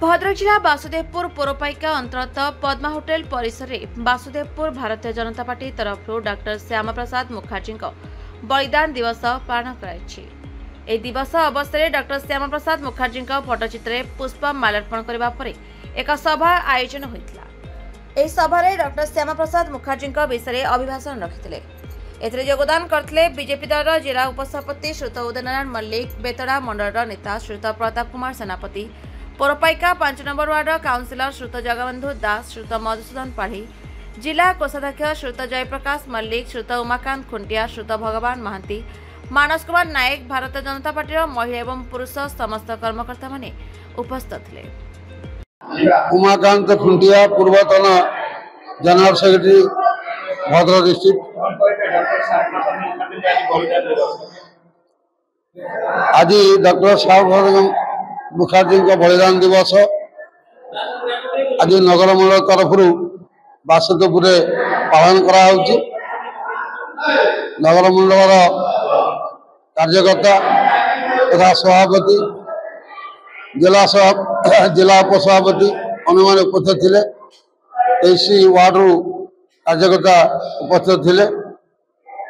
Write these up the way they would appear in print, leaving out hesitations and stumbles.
भद्रक जिला वासुदेवपुर पौरपालिका अंतर्गत पद्मा होटेल परिसर में वासुदेवपुर भारतीय जनता पार्टी तरफ डॉक्टर श्यामा प्रसाद मुखर्जी बलिदान दिवस पालन कर दिवस अवसर में डॉक्टर श्यामा प्रसाद मुखर्जी फोटोचित्र पुष्प माल्यार्पण करने पर एक सभा आयोजन होता। सभा डॉक्टर श्यामा प्रसाद मुखर्जी विषय अभिभाषण रखिते। एथिरे योगदान करथिले बीजेपी दल जिला उपसभापति श्रीयुत उदयनारायण मल्लिक, बेतड़ा मंडल नेता श्रीयुत प्रताप कुमार सेनापति, पौरपालिका 5 नंबर वार्ड काउंसिलर श्रीयुत जगबंधु दास, श्रीयुत मधुसूदन पाढ़ी, जिला कोषाध्यक्ष श्रीयुत जयप्रकाश मल्लिक, श्रीयुत उमाकांत खुंटिया, श्रीयुत भगवान महांती, मानस कुमार नायक, भारतीय जनता पार्टी महिला एवं पुरुष समस्त कर्मकर्ता माने उपस्थित थे। उमाकांत खुंटिया पूर्वतन जनरल सेक्रेटरी भद्रक डिस्ट्रिक्ट। आज डॉक्टर श्यामा मुखर्जी बलिदान दिवस आज नगर मंडल तरफ वासुदेवपुर पालन करा नगर मंडल कार्यकर्ता तथा सभापति जिला उपसभापति अनुमान उपस्थित थे। 23 वार्ड कार्यकर्ता उपस्थित थे।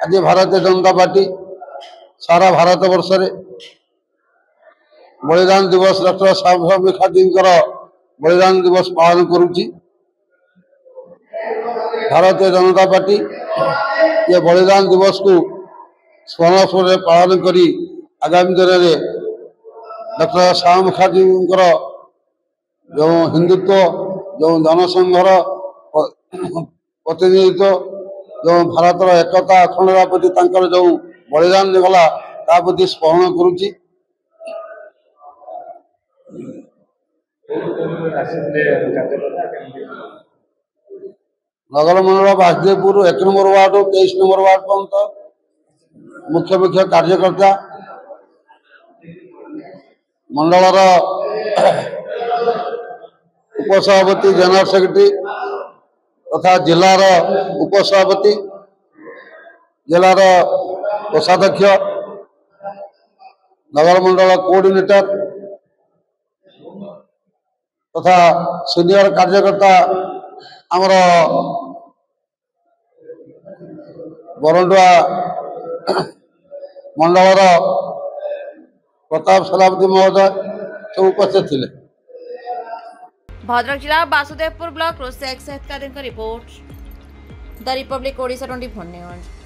आज भारतीय जनता पार्टी सारा भारत वर्ष बलिदान दिवस डॉक्टर श्यामा मुखर्जी बलिदान दिवस पालन करुच्ची। भारतीय जनता पार्टी ये बलिदान दिवस को स्मरण पालन करी आगामी दिन में डॉक्टर श्यामा मुखर्जी जो हिंदुत्व जो जनसंघर प्रतिनिधित्व जो भारत एकता अखंडता प्रति जो बलिदान देगला प्रति स्मरण करुच्ची। नगर मंडल Vasudevpur 1 number ward 23 number ward पर्यंत मुख्य मुख्य कार्यकर्ता मंडल उपसभापति जनरल सेक्रेटरी तथा जिलार उपसभापति जिलार कोषाध्यक्ष नगर मंडल कोऑर्डिनेटर तथा सीनियर कार्यकर्ता आमर बरंडुआ मंडल प्रताप सेनापति महोदय सब उपस्थित थे। भद्रक जिला वासुदेवपुर ब्लॉक रोसे report the republic Odisha 24 news.